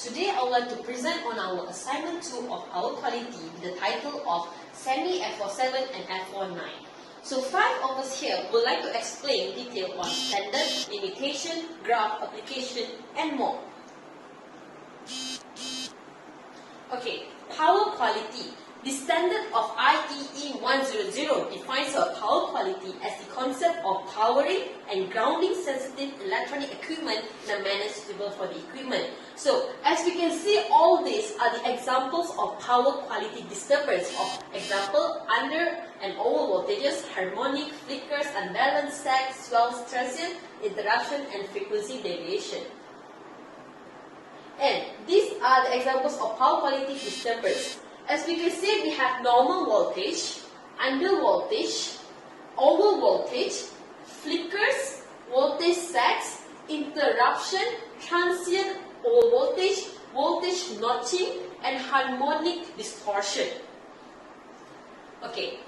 Today I would like to present on our assignment 2 of power quality with the title of Semi F47 and F49. So 5 of us here would like to explain detail on standard, limitation, graph, application and more. Okay, power quality. The standard of IEE 100 defines our power quality as the concept of powering and grounding sensitive electronic equipment in a manner suitable for the equipment. So, as we can see, all these are the examples of power quality disturbance. Of example, under and over voltages, harmonic, flickers, unbalanced sags, swells, transient, interruption, and frequency deviation. And these are the examples of power quality disturbance. As we can see, we have normal voltage, under voltage, over voltage, flickers, voltage sags, interruption, transient over voltage, voltage notching, and harmonic distortion. Okay,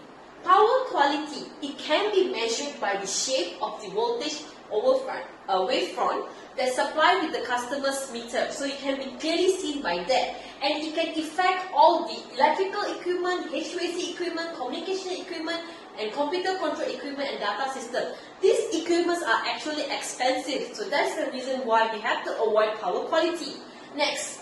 power quality, it can be measured by the shape of the voltage wavefront that's supplied with the customer's meter. So it can be clearly seen by that. And it can affect all the electrical equipment, HVAC equipment, communication equipment, and computer control equipment and data system. These equipments are actually expensive. So that's the reason why we have to avoid power quality. Next,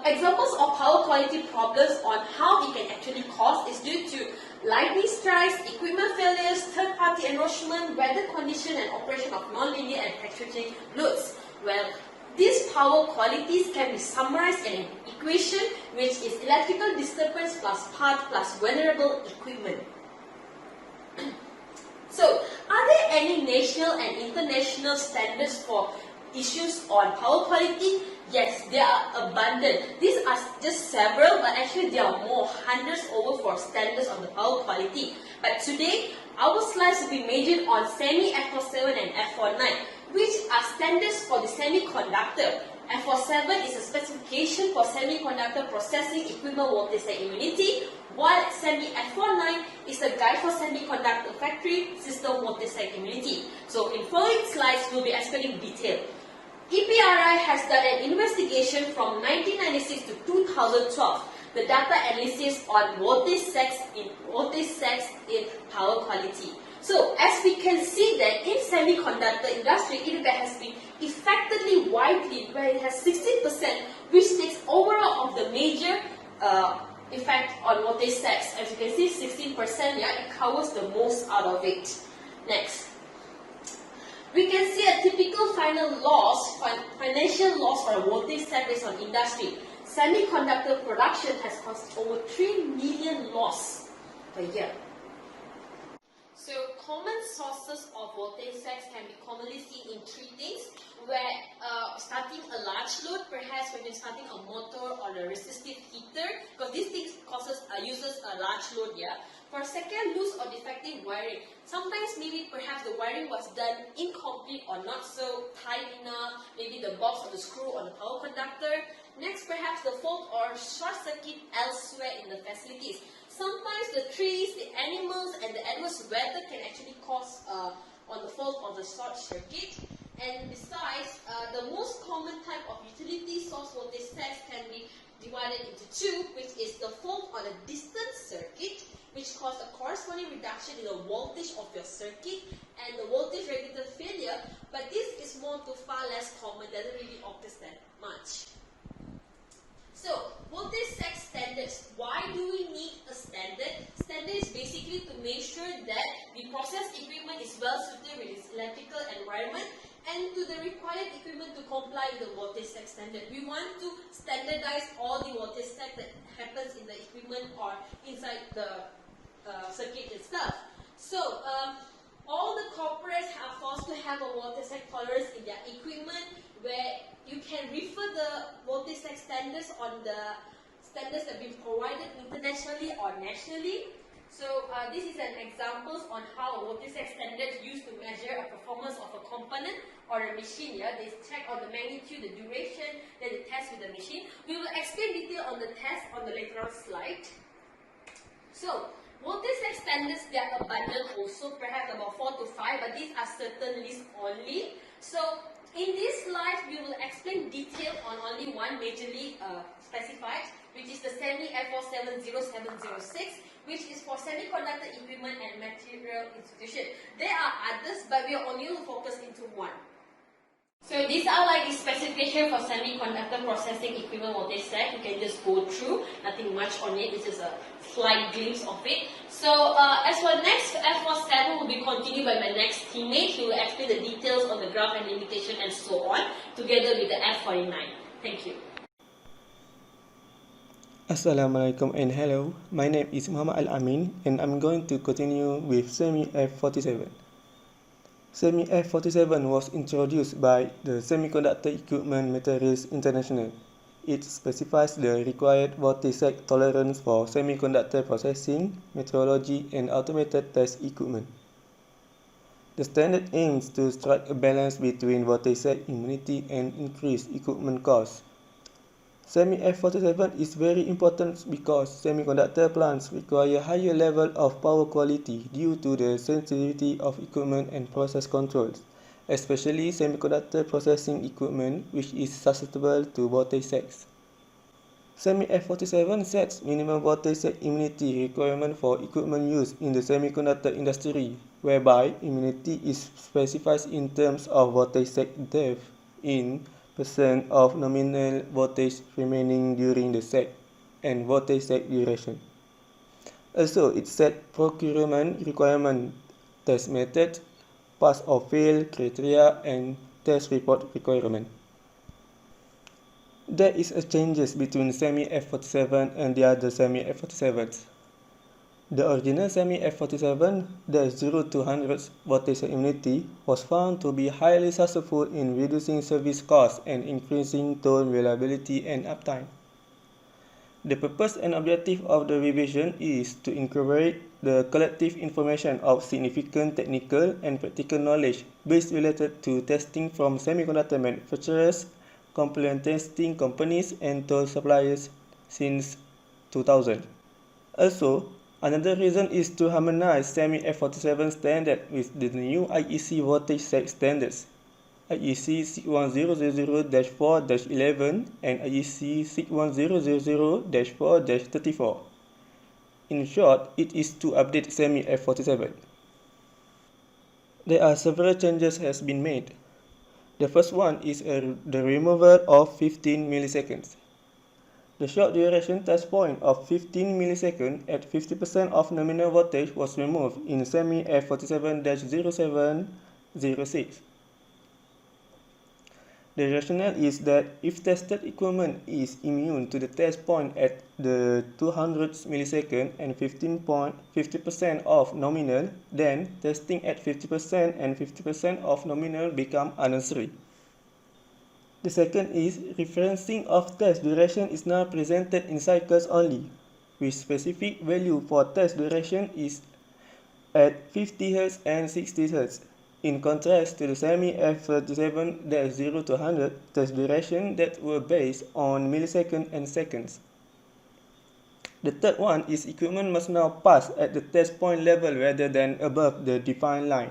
examples of power quality problems on how it can actually cause is due to lightning strikes, equipment failures, third-party enroachment, weather condition, and operation of non-linear and fluctuating loads. Well, these power qualities can be summarized in an equation which is electrical disturbance plus part plus vulnerable equipment. So, are there any national and international standards for issues on power quality? Yes, there are abundant. These are just several, but actually there are more, hundreds over for standards on the power quality. But today, our slides will be majored on Semi F47 and F49, which are standards for the semiconductor. F47 is a specification for semiconductor processing equipment voltage and immunity, while Semi F49 is a guide for semiconductor factory system voltage and immunity. So in following slides, we'll be explaining detail. EPRI has done an investigation from 1996 to 2012. The data analysis on voltage sags in power quality. So, as we can see that in semiconductor industry, it has been effectively widely, where it has 60%, which takes overall of the major effect on voltage sags. As you can see, 16%, yeah, it covers the most out of it. Next. We can see a typical financial loss for a voltage sag based on industry. Semiconductor production has caused over 3 million loss per year. So, common sources of voltage sags can be commonly seen in 3 things, where starting a large load, perhaps when you're starting a motor or a resistive heater, because these things uses a large load here. For second, loose or defective wiring. Sometimes maybe perhaps the wiring was done incomplete or not so tight enough, maybe the box or the screw on the power conductor. Next, perhaps the fault or short circuit elsewhere in the facilities. Sometimes the trees, the animals, and the adverse weather can actually cause on the fault of the short circuit. And besides, the most common type of utility source voltage sags can be divided into 2, which is the fault on a distant circuit, which causes a corresponding reduction in the voltage of your circuit, and the voltage regulator failure. But this is far less common, doesn't really occur that much. So, voltage sag standards. Why do we need a standard? Standard is basically to make sure that the process equipment is well suited with its electrical environment and to the required equipment to comply with the voltage sag standard. We want to standardize all the voltage sag that happens in the equipment or inside the circuit itself. So, all the corporates are forced to have a voltage sag tolerance in their equipment, where you can refer the voltage sag standards on the standards that have been provided internationally or nationally. So this is an example on how a voltage sag standard is used to measure a performance of a component or a machine. Yeah? They check on the magnitude, the duration, then they test with the machine. We will explain detail on the test on the later on slide. So Multi-sex standards, they are abundant also, perhaps about 4 to 5, but these are certain lists only. So in this slide, we will explain detail on only one majorly specified, which is the SEMI F470706, which is for semiconductor equipment and material institution. There are others, but we are only focused into one. So these are like the specification for semiconductor processing equipment voltage set. You can just go through, nothing much on it. This is a slight glimpse of it. So as for next F47 will be continued by my next teammate. He will explain the details on the graph and limitation and so on, together with the F49. Thank you. Assalamualaikum and hello. My name is Muhammad Al-Amin and I'm going to continue with SEMI F47. SEMI F47 was introduced by the Semiconductor Equipment Materials International. It specifies the required voltage set tolerance for semiconductor processing, metrology, and automated test equipment. The standard aims to strike a balance between voltage set immunity and increased equipment costs. SEMI F47 is very important because semiconductor plants require higher level of power quality due to the sensitivity of equipment and process controls, especially semiconductor processing equipment which is susceptible to voltage sets. SEMI F47 sets minimum voltage set immunity requirement for equipment used in the semiconductor industry, whereby immunity is specified in terms of voltage set depth in % of nominal voltage remaining during the set and voltage set duration. Also, it set procurement requirement, test method, pass or fail criteria, and test report requirement. There is a changes between SEMI F47 and the other SEMI F47s. The original SEMI F47, the 0 to 100 voltage immunity, was found to be highly successful in reducing service costs and increasing tone reliability and uptime. The purpose and objective of the revision is to incorporate the collective information of significant technical and practical knowledge based related to testing from semiconductor manufacturers, component testing companies, and tool suppliers since 2000. Also, another reason is to harmonize SEMI F47 standard with the new IEC voltage set standards, IEC 61000-4-11 and IEC 61000-4-34. In short, it is to update SEMI F47. There are several changes has been made. The first one is the removal of 15 milliseconds. The short duration test point of 15 milliseconds at 50% of nominal voltage was removed in SEMI F47-0706. The rationale is that if tested equipment is immune to the test point at the 200 millisecond and 50% of nominal, then testing at 50% and 50% of nominal become unnecessary. The second is referencing of test duration is now presented in cycles only, with specific value for test duration is at 50 Hz and 60 Hz, in contrast to the SEMI F47-0 to 100 test duration that were based on milliseconds and seconds. The third one is equipment must now pass at the test point level rather than above the defined line.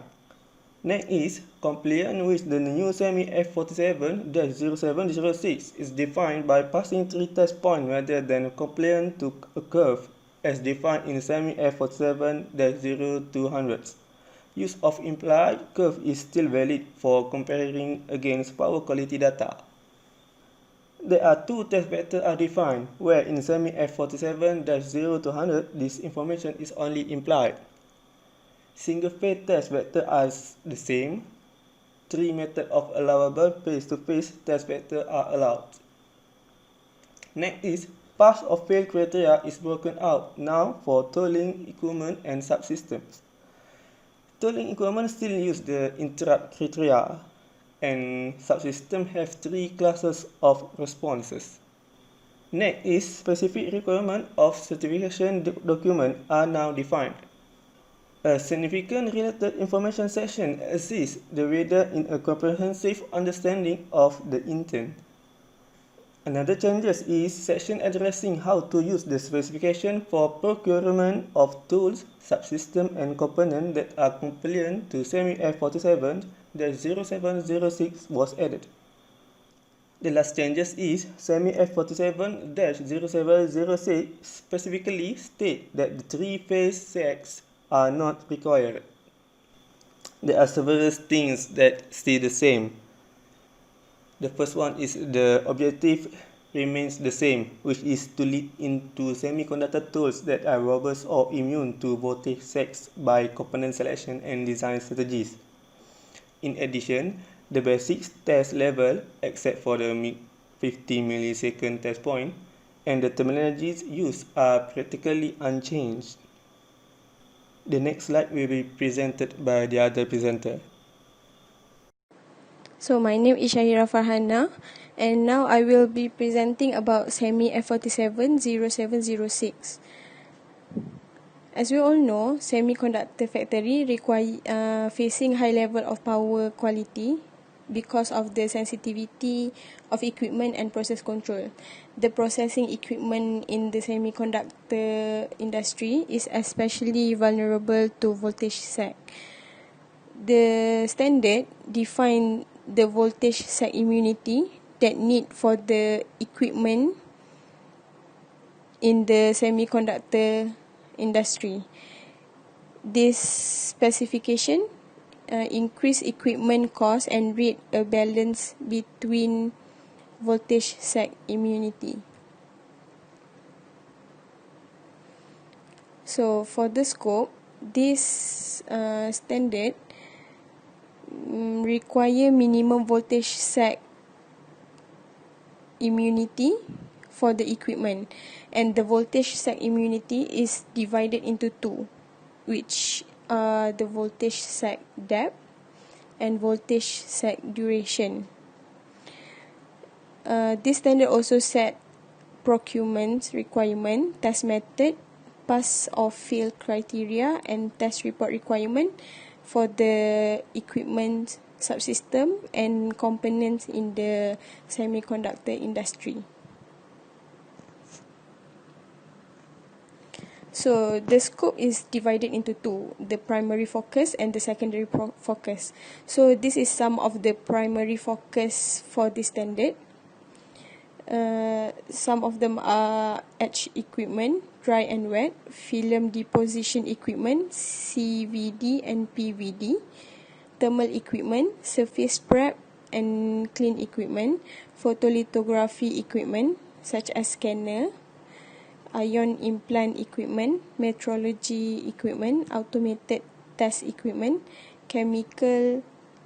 Next is, compliance with the new SEMI F47-0706 is defined by passing 3 test points rather than compliant to a curve as defined in SEMI F47-0 to 100. Use of implied curve is still valid for comparing against power quality data. There are 2 test vectors are defined, where in SEMI F47-0 to 100 this information is only implied. Single-phase test vectors are the same. 3 methods of allowable face-to-face test vectors are allowed. Next is, pass or fail criteria is broken out now for tolling equipment and subsystems. Tolling equipment still use the interrupt criteria, and subsystems have 3 classes of responses. Next is, specific requirements of certification document are now defined. A significant related information section assists the reader in a comprehensive understanding of the intent. Another changes is section addressing how to use the specification for procurement of tools, subsystem and components that are compliant to SEMI F47-0706 was added. The last changes is SEMI F47-0706 specifically state that the three-phase sets are not required. There are several things that stay the same. The first one is the objective remains the same, which is to lead into semiconductor tools that are robust or immune to voltage shocks by component selection and design strategies. In addition, the basic test level, except for the 50 millisecond test point, and the terminologies used are practically unchanged. The next slide will be presented by the other presenter. So my name is Shahira Farhana, and now I will be presenting about SEMI F47-0706. As we all know, semiconductor factory facing high level of power quality because of the sensitivity of equipment and process control. The processing equipment in the semiconductor industry is especially vulnerable to voltage sag. The standard define the voltage sag immunity that need for the equipment in the semiconductor industry. This specification increase equipment cost and reach a balance between voltage sag immunity. So for the scope, this standard require minimum voltage sag immunity for the equipment, and the voltage sag immunity is divided into two, which are the voltage sag depth and voltage sag duration. This standard also set procurement requirement, test method, pass or fail criteria, and test report requirement for the equipment, subsystem and components in the semiconductor industry. So the scope is divided into two, the primary focus and the secondary focus. So this is some of the primary focus for this standard. Some of them are etch equipment, dry and wet, film deposition equipment, CVD and PVD, thermal equipment, surface prep and clean equipment, photolithography equipment such as scanner, ion implant equipment, metrology equipment, automated test equipment, chemical,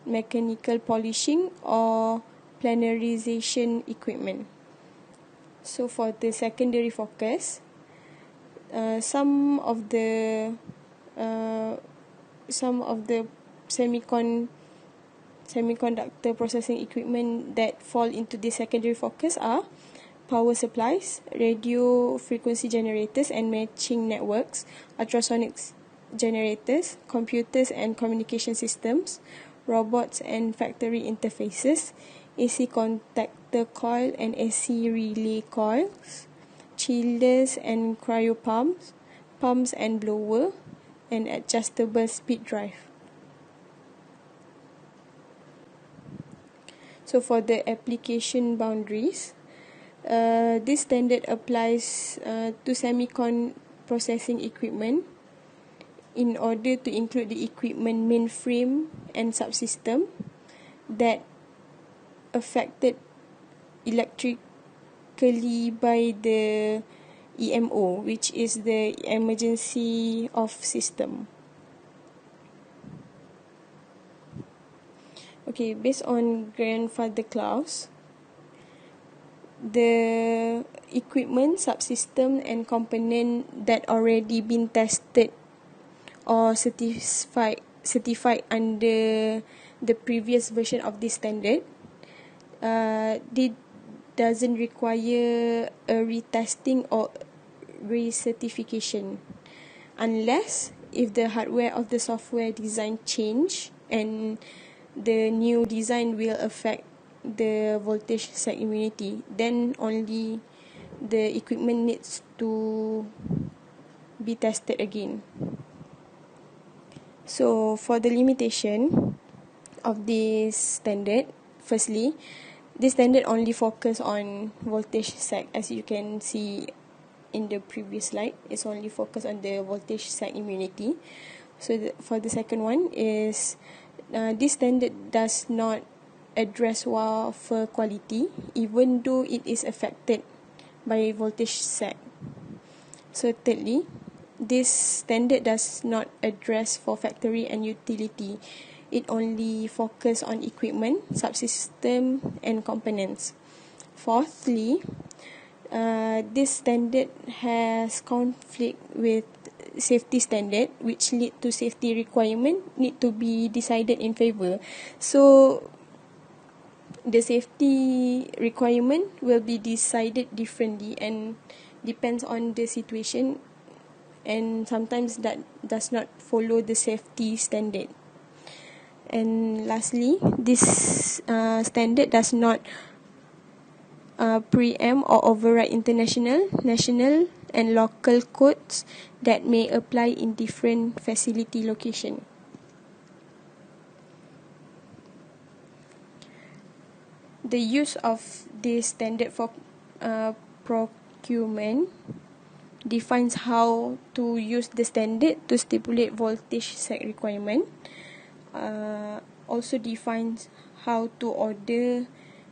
mechanical polishing or planarization equipment. So for the secondary focus, some of the semiconductor processing equipment that fall into the secondary focus are power supplies, radio frequency generators and matching networks, ultrasonics generators, computers and communication systems, robots and factory interfaces, AC contactor coil and AC relay coils, chillers and cryo pumps, pumps and blower, and adjustable speed drive. So for the application boundaries, this standard applies to semicon processing equipment in order to include the equipment mainframe and subsystem that affected electrically by the EMO, which is the emergency off system. Okay, based on grandfather clause, the equipment, subsystem and component that already been tested or certified under the previous version of this standard, doesn't require a retesting or recertification unless if the hardware of the software design change and the new design will affect the voltage set immunity, then only the equipment needs to be tested again. So for the limitation of this standard, firstly, this standard only focus on voltage sag, as you can see in the previous slide. It's only focused on the voltage sag immunity. So for the second one is this standard does not address wafer quality, even though it is affected by voltage sag. So thirdly, this standard does not address for factory and utility. It only focus on equipment, subsystem, and components. Fourthly, this standard has conflict with safety standard, which lead to safety requirement need to be decided in favor. So the safety requirement will be decided differently and depends on the situation, and sometimes that does not follow the safety standard. And lastly, this standard does not preempt or override international, national, and local codes that may apply in different facility location. The use of this standard for procurement defines how to use the standard to stipulate voltage set requirement. Also defines how to order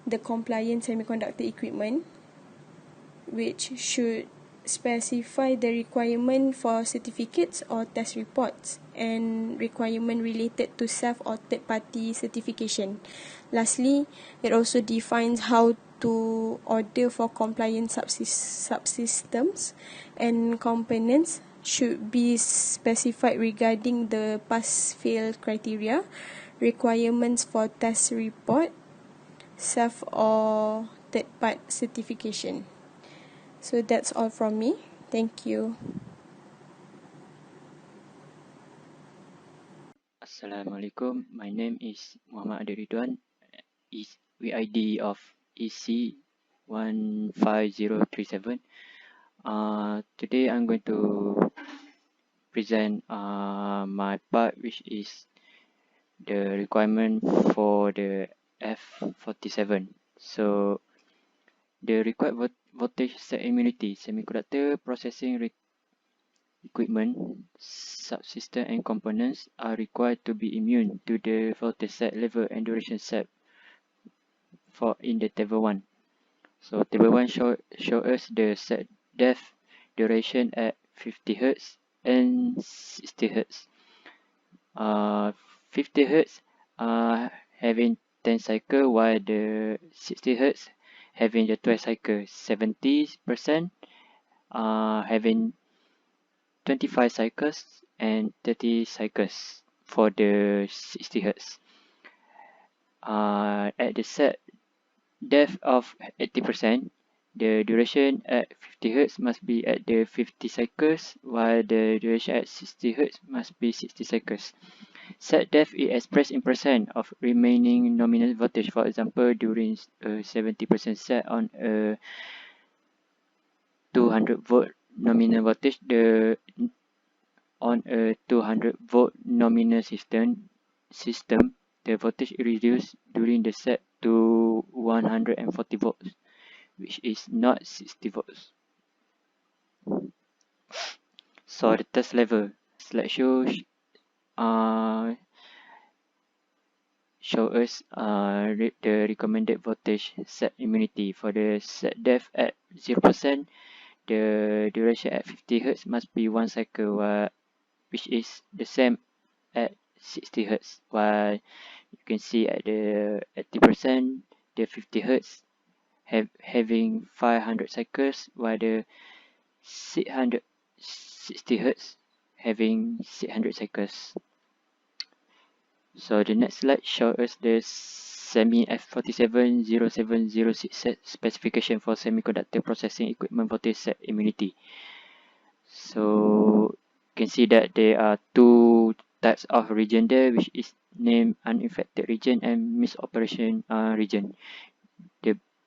the compliant semiconductor equipment, which should specify the requirement for certificates or test reports and requirement related to self or third-party certification. Lastly, it also defines how to order for compliant subsystems and components should be specified regarding the PassFail criteria, requirements for test report, self or third-part certification. So that's all from me. Thank you. Assalamualaikum. My name is Muhammad Adi Ridwan. Is VID of EC 15037. Today I'm going to present my part, which is the requirement for the F47. So the required voltage set immunity semiconductor processing equipment, subsystem and components are required to be immune to the voltage set level and duration set for in the table 1. So table 1 show us the set depth duration at 50 Hz and 60 Hz. 50 Hz having 10 cycle, while the 60 Hz having the 12 cycle. 70% having 25 cycles and 30 cycles for the 60 Hz. At the set depth of 80%, the duration at 50 Hz must be at the 50 cycles, while the duration at 60 Hz must be 60 cycles. Set depth is expressed in percent of remaining nominal voltage. For example, during a 70% set on a 200 volt nominal voltage, on a 200 volt nominal system, the voltage is reduced during the set to 140 volts, which is not 60 volts. So the test level slide show us the recommended voltage set immunity. For the set depth at 0%, the duration at 50 Hz must be 1 cycle, which is the same at 60 Hz. While you can see at the 80%, the 50 Hz having 500 cycles, while the 660 Hz having 600 cycles. So the next slide shows us the SEMI F47 0706 set specification for semiconductor processing equipment voltage set immunity. So you can see that there are two types of region there, which is named unaffected region and misoperation region.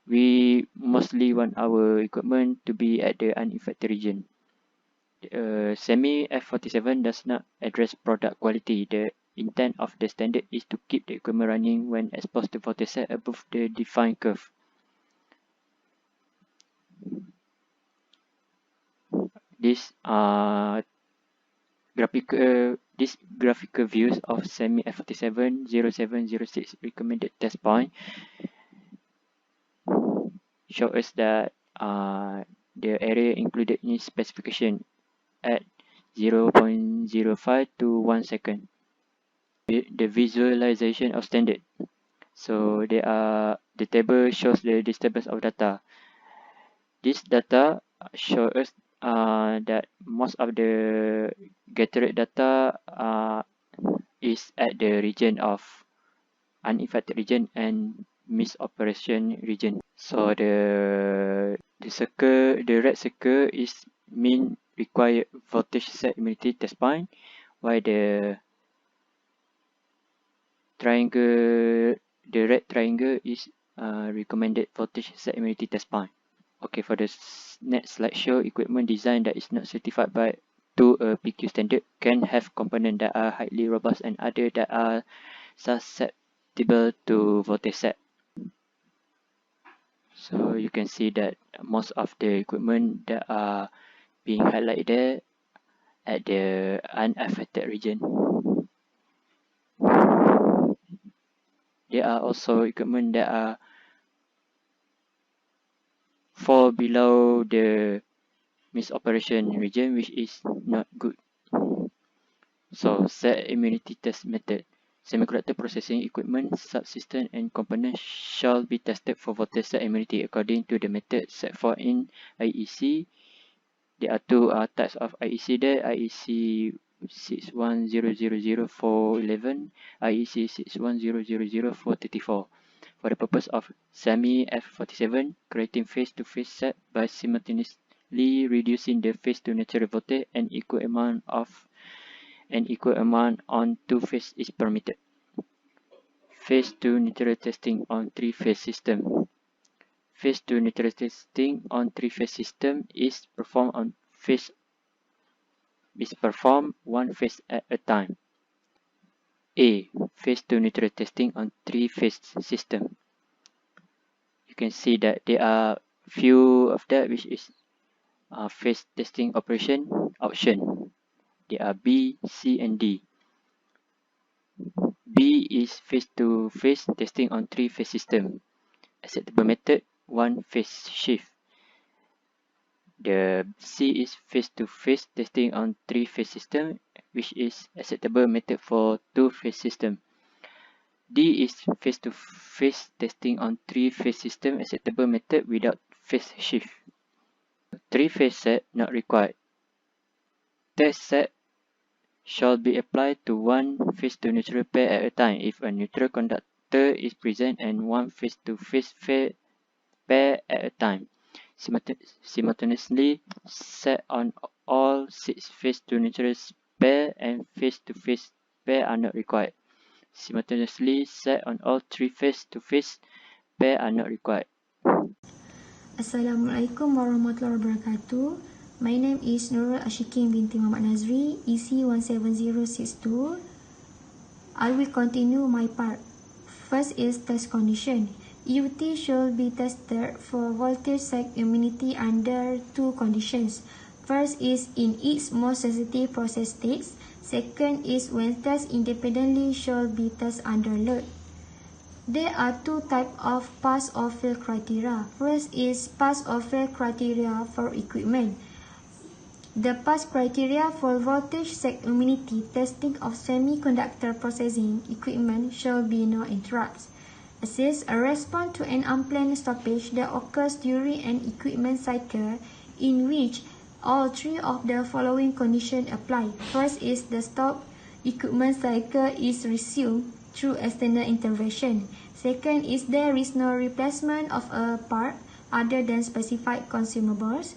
we mostly want our equipment to be at the unaffected region. SEMI F47 does not address product quality. The intent of the standard is to keep the equipment running when exposed to voltage set above the defined curve. This graphical views of SEMI F47 0706 recommended test point show us that the area included in specification at 0.05 to 1 second. The visualization of standard. So the table shows the disturbance of data. This data show us that most of the gathered data is at the region of unaffected region and misoperation region. So the red circle is mean required voltage set immunity test point, while the red triangle is recommended voltage set immunity test point. Okay, for the next slideshow, equipment design that is not certified to a PQ standard can have components that are highly robust and other that are susceptible to voltage set. So you can see that most of the equipment that are being highlighted there at the unaffected region. There are also equipment that are fall below the misoperation region, which is not good. So set immunity test method. Semiconductor processing equipment, subsystem and components shall be tested for voltage set immunity according to the method set forth in IEC. There are two types of IEC there, IEC 61000-411, IEC 61000-434. For the purpose of SEMI F47, creating phase-to-phase set by simultaneously reducing the phase to natural voltage and equal amount on two phase is permitted. Phase to neutral testing on three-phase system. Phase to neutral testing on three-phase system is performed one phase at a time. A. Phase to neutral testing on three-phase system. You can see that there are few of that, which is phase testing operation option. There are B, C, and D. B is phase-to-phase testing on three-phase system. Acceptable method, one phase shift. The C is phase-to-phase testing on three-phase system, which is acceptable method for two-phase system. D is phase-to-phase testing on three-phase system, acceptable method without phase shift. Three-phase set not required. Test set shall be applied to one phase-to-neutral pair at a time if a neutral conductor is present and one phase-to-phase pair at a time. Simultaneously set on all 6 phase-to-neutral pair and phase-to-phase pair are not required. Simultaneously set on all 3 phase-to-phase pair are not required. Assalamualaikum warahmatullahi wabarakatuh. My name is Nurul Ashikin binti Muhammad Nazri, EC 17062. I will continue my part. First is test condition. EUT should be tested for voltage set immunity under two conditions. First is in its most sensitive process states. Second is when test independently should be tested under load. There are two types of pass or fail criteria. First is pass or fail criteria for equipment. The pass criteria for voltage set immunity testing of semiconductor processing equipment shall be no interrupts. Assess a response to an unplanned stoppage that occurs during an equipment cycle in which all three of the following conditions apply. First is the stop equipment cycle is resumed through external intervention. Second is there is no replacement of a part other than specified consumables.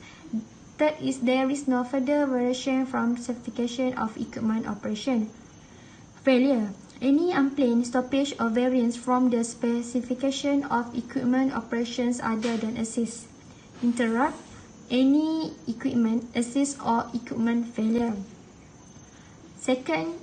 Third is there is no further variation from certification of equipment operation. Failure. Any unplanned stoppage or variance from the specification of equipment operations other than assist. Interrupt any equipment assist or equipment failure. Second,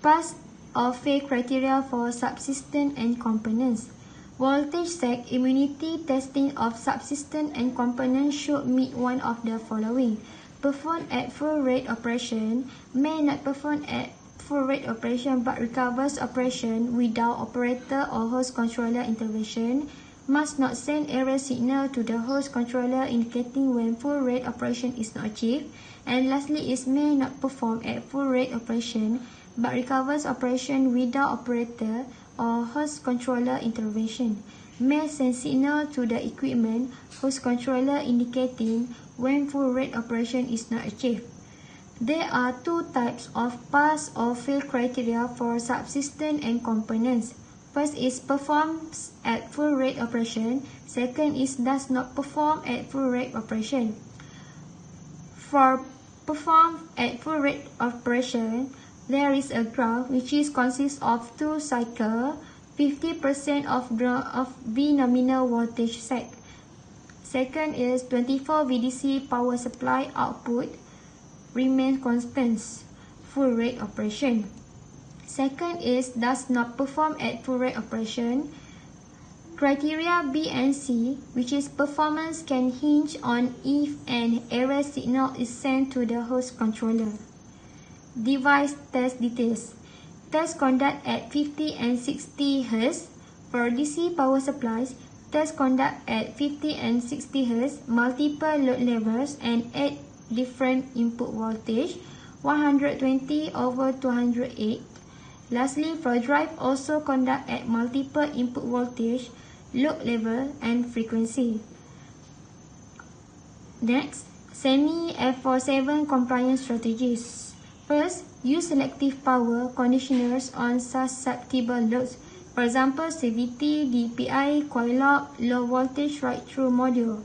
pass or fail criteria for subsystem and components. Voltage sec immunity testing of subsystem and components should meet one of the following. Performed at full rate operation, may not perform at full rate operation but recovers operation without operator or host controller intervention, must not send error signal to the host controller indicating when full rate operation is not achieved, and lastly is may not perform at full rate operation but recovers operation without operator or host controller intervention, may send signal to the equipment host controller indicating when full rate operation is not achieved. There are two types of pass or fail criteria for subsystem and components. First is performs at full rate operation. Second is does not perform at full rate operation. For perform at full rate operation, there is a graph which consists of two cycles, 50% of V nominal voltage sec. Second is 24 VDC power supply output remains constant, full rate operation. Second is does not perform at full rate operation. Criteria B and C, which is performance, can hinge on if an error signal is sent to the host controller. Device test details. Test conduct at 50 and 60 Hz. For DC power supplies, test conduct at 50 and 60 Hz, multiple load levels and 8 different input voltage, 120/208. Lastly, for drive also conduct at multiple input voltage, load level and frequency. Next, SEMI F47 compliance strategies. First, use selective power conditioners on susceptible loads. For example, CVT, DPI, coil lock, low voltage right-through module.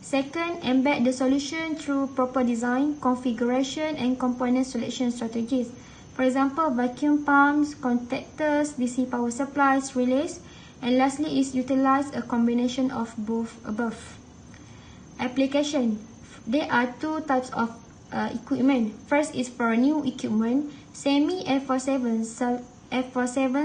Second, embed the solution through proper design, configuration and component selection strategies. For example, vacuum pumps, contactors, DC power supplies, relays. And lastly is utilize a combination of both above. Application. There are two types of equipment. First is for new equipment. SEMI F47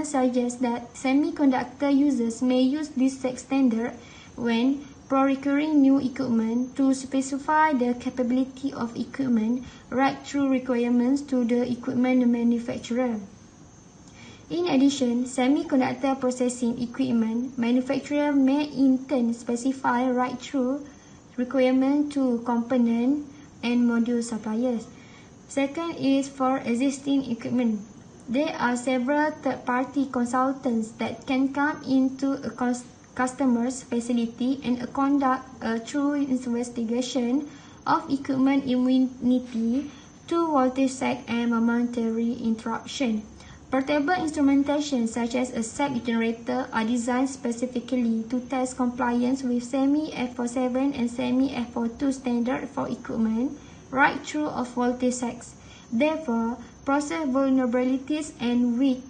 suggests that semiconductor users may use this sec standard when procuring new equipment to specify the capability of equipment right through requirements to the equipment manufacturer. In addition, semiconductor processing equipment manufacturer may in turn specify right through requirement to component and module suppliers. Second is for existing equipment. There are several third-party consultants that can come into a customer's facility and conduct a true investigation of equipment immunity to voltage sec and momentary interruption. Portable instrumentation such as a sec generator are designed specifically to test compliance with SEMI F47 and SEMI F42 standard for equipment right through of voltage secs. Therefore, process vulnerabilities and weak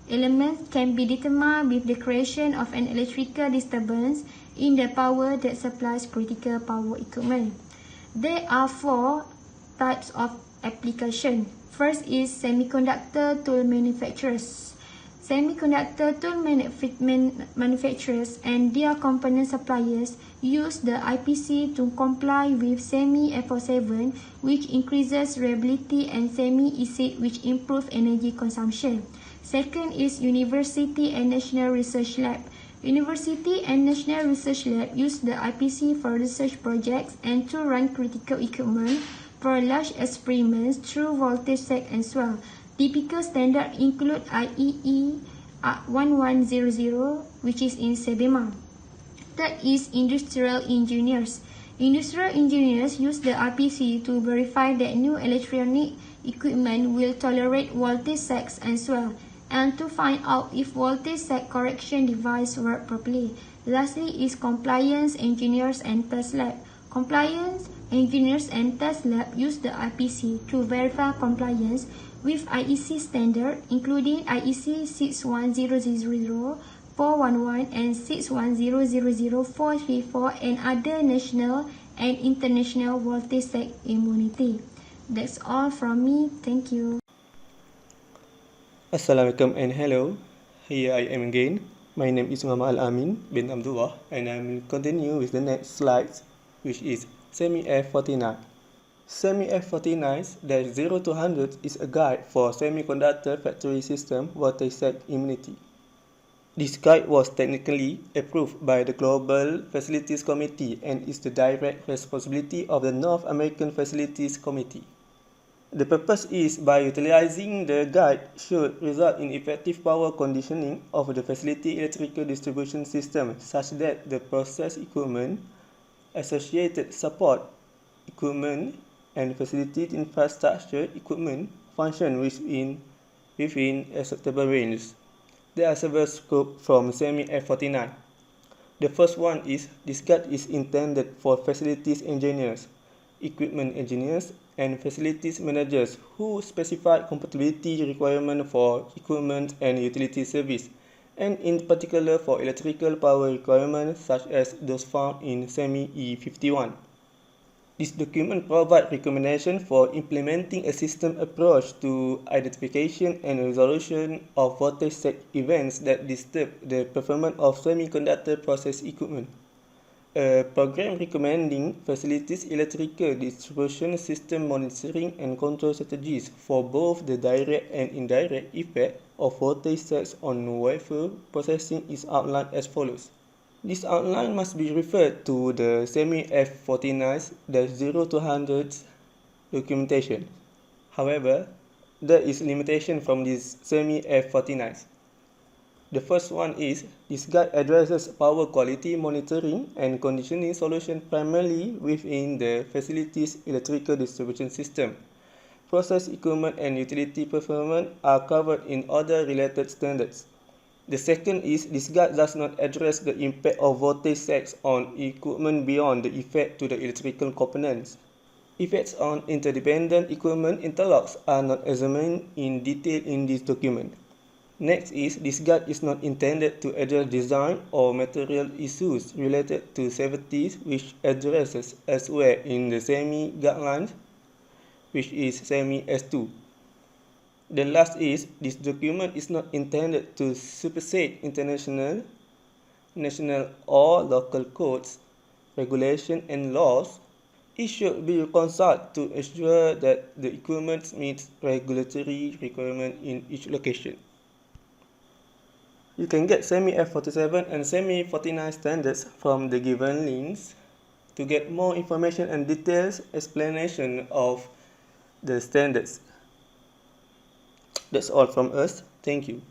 elements can be determined with the creation of an electrical disturbance in the power that supplies critical power equipment. There are four types of application. First is semiconductor tool manufacturers. Semiconductor tool manufacturers and their component suppliers use the IPC to comply with SEMI F47, which increases reliability, and SEMI ESID, which improves energy consumption. Second is University and National Research Lab. University and National Research Lab use the IPC for research projects and to run critical equipment for large experiments through voltage sec and swell. Typical standards include IEE 1100, which is in SEBEMA. Third is industrial engineers. Industrial engineers use the IPC to verify that new electronic equipment will tolerate voltage secs and swell, and to find out if voltage sec correction device work properly. Lastly is compliance engineers and test lab. Compliance engineers and test lab use the IPC to verify compliance with IEC standard, including IEC 61000, 411 and 61000, 434 and other national and international voltage set immunity. That's all from me. Thank you. Assalamualaikum and hello. Here I am again. My name is Muhammad Al-Amin bin Abdullah and I will continue with the next slides, which is SEMI F49. SEMI F49-0 to 100 is a guide for semiconductor factory system voltage set immunity. This guide was technically approved by the Global Facilities Committee and is the direct responsibility of the North American Facilities Committee. The purpose is by utilizing the guide should result in effective power conditioning of the facility electrical distribution system such that the process equipment, associated support equipment, and facility infrastructure equipment function within acceptable range. There are several scopes from SEMI F49. The first one is this guide is intended for facilities engineers, equipment engineers, and facilities managers who specify compatibility requirements for equipment and utility service, and in particular for electrical power requirements such as those found in SEMI E51. This document provides recommendations for implementing a system approach to identification and resolution of voltage set events that disturb the performance of semiconductor process equipment. A program recommending facilities electrical distribution system monitoring and control strategies for both the direct and indirect effect of voltage sets on wafer processing is outlined as follows. This outline must be referred to the SEMI F49-0 to 100 documentation. However, there is limitation from this SEMI F49. The first one is, this guide addresses power quality monitoring and conditioning solution primarily within the facility's electrical distribution system. Process equipment and utility performance are covered in other related standards. The second is, this guide does not address the impact of voltage sets on equipment beyond the effect to the electrical components. Effects on interdependent equipment interlocks are not examined in detail in this document. Next is, this guide is not intended to address design or material issues related to safety which addresses elsewhere in the SEMI guidelines, which is SEMI S2. The last is, this document is not intended to supersede international, national or local codes, regulations and laws. It should be reconciled to ensure that the equipment meets regulatory requirements in each location. You can get SEMI F47 and SEMI 49 standards from the given links. To get more information and details explanation of the standards. That's all from us. Thank you.